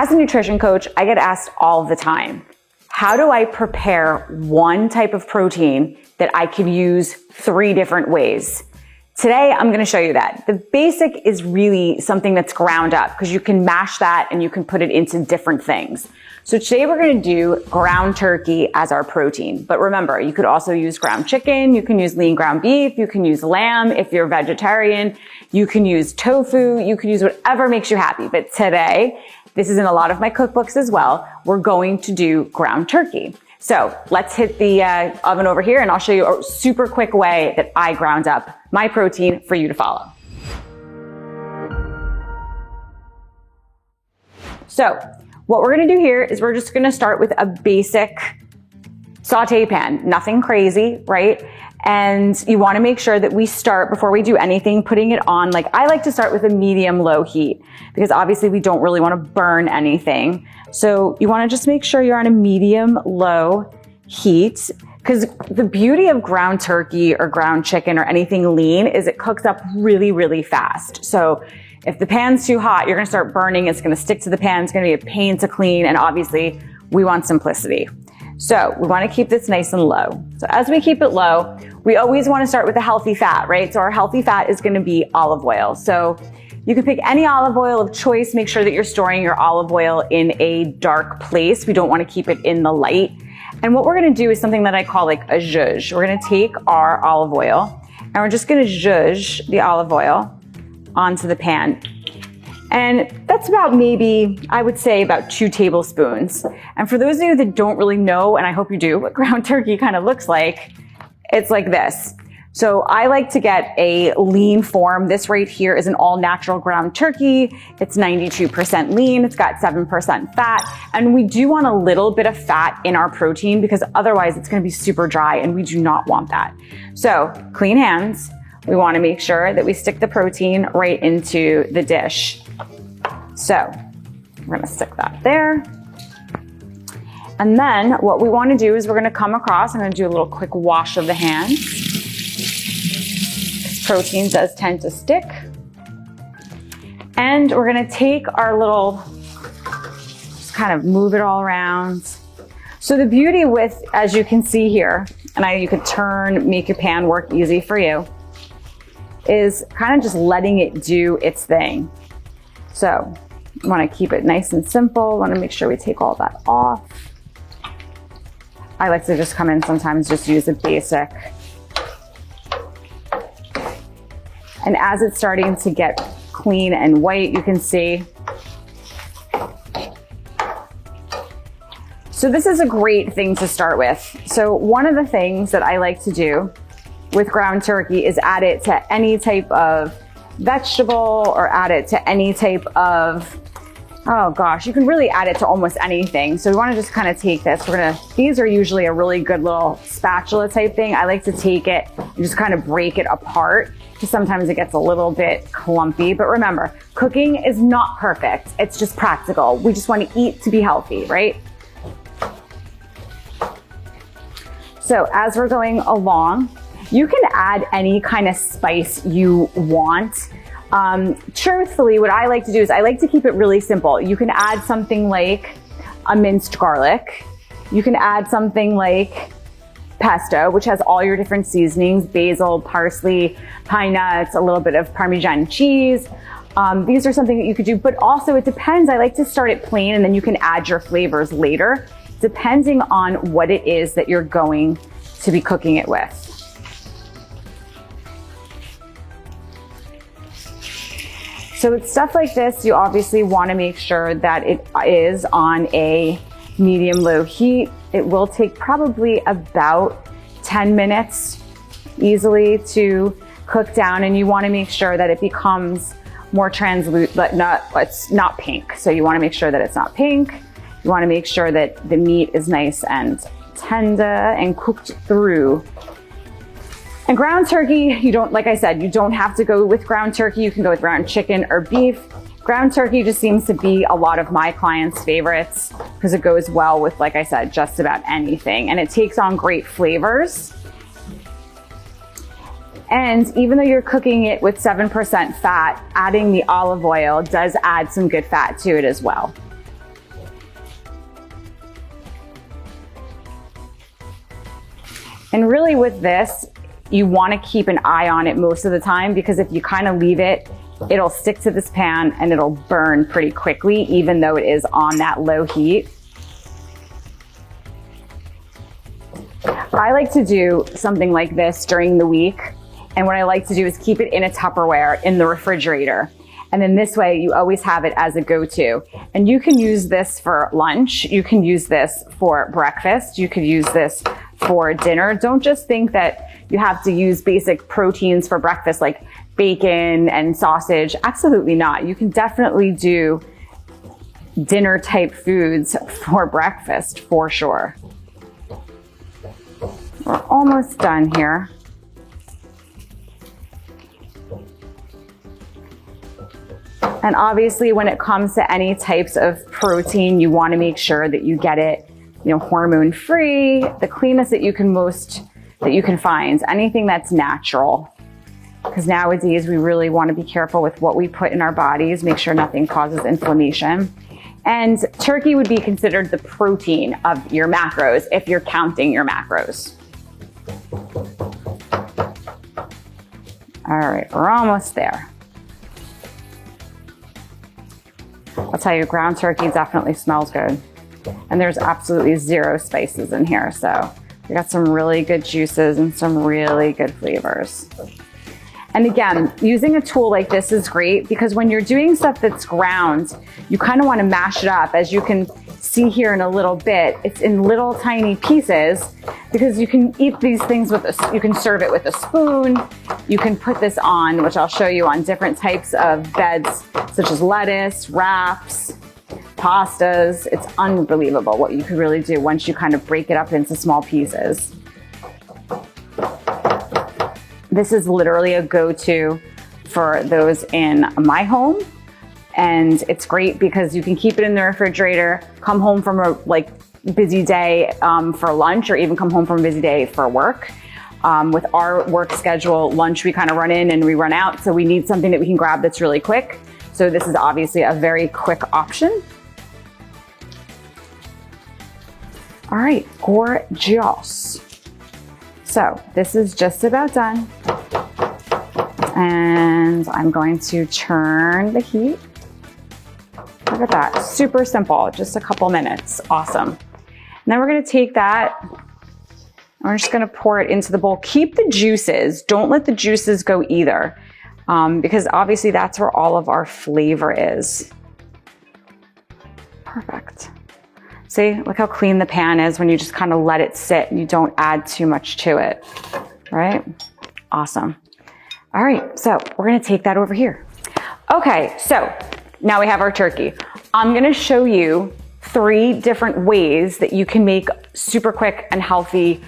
As a nutrition coach, I get asked all the time, how do I prepare one type of protein that I can use 3 different ways? Today, I'm going to show you that. The basic is really something that's ground up because you can mash that and you can put it into different things. So today we're going to do ground turkey as our protein. But remember, you could also use ground chicken, you can use lean ground beef, you can use lamb if you're vegetarian, you can use tofu, you can use whatever makes you happy. But today, this is in a lot of my cookbooks as well, we're going to do ground turkey. So let's hit the oven over here and I'll show you a super quick way that I ground up my protein for you to follow. So what we're gonna do here is we're just gonna start with a basic saute pan, nothing crazy, right? And you wanna make sure that we start, before we do anything, putting it on, like I like to start with a medium-low heat because obviously we don't really wanna burn anything. So you wanna just make sure you're on a medium-low heat because the beauty of ground turkey or ground chicken or anything lean is it cooks up really, really fast. So if the pan's too hot, you're gonna start burning, it's gonna stick to the pan, it's gonna be a pain to clean, and obviously we want simplicity. So we wanna keep this nice and low. So as we keep it low, we always wanna start with a healthy fat, right? So our healthy fat is gonna be olive oil. So you can pick any olive oil of choice. Make sure that you're storing your olive oil in a dark place. We don't wanna keep it in the light. And what we're gonna do is something that I call like a zhuzh. We're gonna take our olive oil and we're just gonna zhuzh the olive oil onto the pan. And that's about maybe, I would say about 2 tablespoons. And for those of you that don't really know, and I hope you do, what ground turkey kind of looks like, it's like this. So I like to get a lean form. This right here is an all natural ground turkey. It's 92% lean. It's got 7% fat. And we do want a little bit of fat in our protein because otherwise it's going to be super dry and we do not want that. So clean hands. We want to make sure that we stick the protein right into the dish. So we're going to stick that there. And then what we want to do is we're going to come across, I'm going to do a little quick wash of the hands. Protein does tend to stick. And we're going to take our little, just kind of move it all around. So the beauty with, as you can see here, and you could turn, make your pan work easy for you, is kind of just letting it do its thing. So you want to keep it nice and simple. Want to make sure we take all that off. I like to just come in sometimes, just use a basic. And as it's starting to get clean and white, you can see. So this is a great thing to start with. So one of the things that I like to do with ground turkey is add it to any type of vegetable or add it to any type of, oh gosh, you can really add it to almost anything. So we want to just kind of take this. These are usually a really good little spatula type thing. I like to take it and just kind of break it apart because sometimes it gets a little bit clumpy. But remember, cooking is not perfect. It's just practical. We just want to eat to be healthy, right? So as we're going along, you can add any kind of spice you want. Truthfully, what I like to do is I like to keep it really simple. You can add something like a minced garlic. You can add something like pesto, which has all your different seasonings, basil, parsley, pine nuts, a little bit of Parmesan cheese. These are something that you could do, but also it depends. I like to start it plain and then you can add your flavors later, depending on what it is that you're going to be cooking it with. So with stuff like this, you obviously want to make sure that it is on a medium-low heat. It will take probably about 10 minutes easily to cook down, and you want to make sure that it becomes more translucent, but it's not pink. So you want to make sure that it's not pink. You want to make sure that the meat is nice and tender and cooked through. And ground turkey, like I said, you don't have to go with ground turkey. You can go with ground chicken or beef. Ground turkey just seems to be a lot of my clients' favorites because it goes well with, like I said, just about anything. And it takes on great flavors. And even though you're cooking it with 7% fat, adding the olive oil does add some good fat to it as well. And really with this, you want to keep an eye on it most of the time, because if you kind of leave it, it'll stick to this pan and it'll burn pretty quickly, even though it is on that low heat. I like to do something like this during the week. And what I like to do is keep it in a Tupperware in the refrigerator. And then this way you always have it as a go-to. And you can use this for lunch. You can use this for breakfast. You could use this for dinner. Don't just think that you have to use basic proteins for breakfast like bacon and sausage. Absolutely not. You can definitely do dinner type foods for breakfast for sure. We're almost done here. And obviously when it comes to any types of protein, you want to make sure that you get it, hormone free, the cleanest that you can find, anything that's natural. Because nowadays we really want to be careful with what we put in our bodies, make sure nothing causes inflammation. And turkey would be considered the protein of your macros if you're counting your macros. All right, we're almost there. I'll tell you, ground turkey definitely smells good. And there's absolutely zero spices in here. So we got some really good juices and some really good flavors. And again, using a tool like this is great because when you're doing stuff that's ground, you kind of want to mash it up. As you can see here in a little bit, it's in little tiny pieces because you can eat these things you can serve it with a spoon. You can put this on, which I'll show you, on different types of beds, such as lettuce, wraps, pastas. It's unbelievable what you could really do once you kind of break it up into small pieces. This is literally a go-to for those in my home. And it's great because you can keep it in the refrigerator, come home from a busy day for lunch, or even come home from a busy day for work. With our work schedule, lunch we kind of run in and we run out. So we need something that we can grab that's really quick. So this is obviously a very quick option. All right, gorgeous. So this is just about done. And I'm going to turn the heat. Look at that, super simple, just a couple minutes, awesome. And then we're gonna take that, and we're just gonna pour it into the bowl. Keep the juices, don't let the juices go either, because obviously that's where all of our flavor is. Perfect. See, look how clean the pan is when you just kind of let it sit and you don't add too much to it, right? Awesome. All right, so we're gonna take that over here. Okay, so now we have our turkey. I'm gonna show you 3 different ways that you can make super quick and healthy,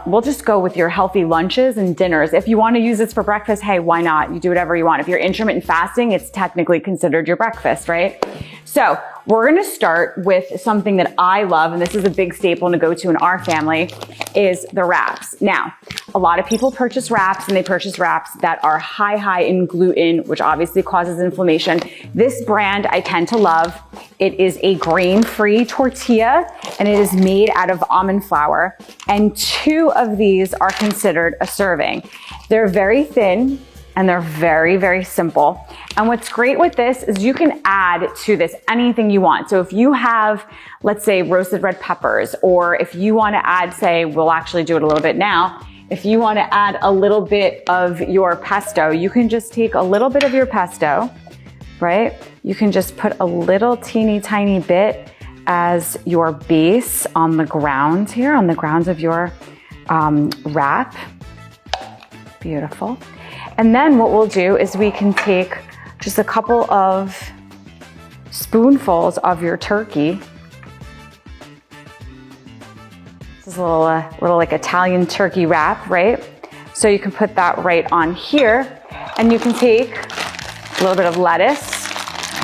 we'll just go with your healthy lunches and dinners. If you wanna use this for breakfast, hey, why not? You do whatever you want. If you're intermittent fasting, it's technically considered your breakfast, right? So we're gonna start with something that I love, and this is a big staple to go to in our family, is the wraps. Now, a lot of people purchase wraps, and they purchase wraps that are high in gluten, which obviously causes inflammation. This brand I tend to love. It is a grain-free tortilla, and it is made out of almond flour, and 2 of these are considered a serving. They're very thin, and they're very, very simple. And what's great with this is you can add to this anything you want. So if you have, let's say, roasted red peppers, or if you want to add, say, we'll actually do it a little bit now, if you want to add a little bit of your pesto, you can just take a little bit of your pesto, right? You can just put a little teeny tiny bit as your base on the ground here, on the grounds of your wrap. Beautiful. And then what we'll do is we can take just a couple of spoonfuls of your turkey. This is a little like Italian turkey wrap, right? So you can put that right on here, and you can take a little bit of lettuce.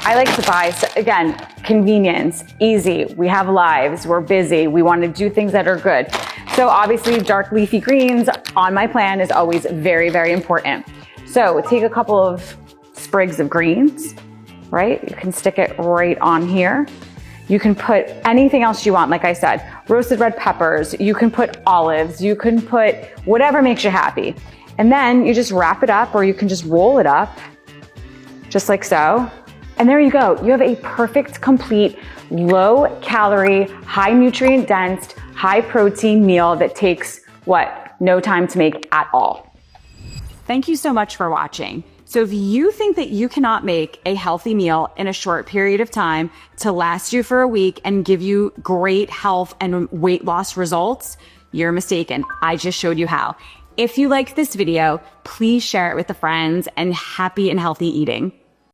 I like to buy, again, convenience, easy. We have lives, we're busy, we want to do things that are good. So obviously dark leafy greens on my plan is always very, very important. So take a couple of sprigs of greens, right? You can stick it right on here. You can put anything else you want. Like I said, roasted red peppers, you can put olives, you can put whatever makes you happy. And then you just wrap it up, or you can just roll it up just like so. And there you go. You have a perfect, complete, low calorie, high nutrient dense, high protein meal that takes what? No time to make at all. Thank you so much for watching. So if you think that you cannot make a healthy meal in a short period of time to last you for a week and give you great health and weight loss results, you're mistaken. I just showed you how. If you liked this video, please share it with the friends, and happy and healthy eating.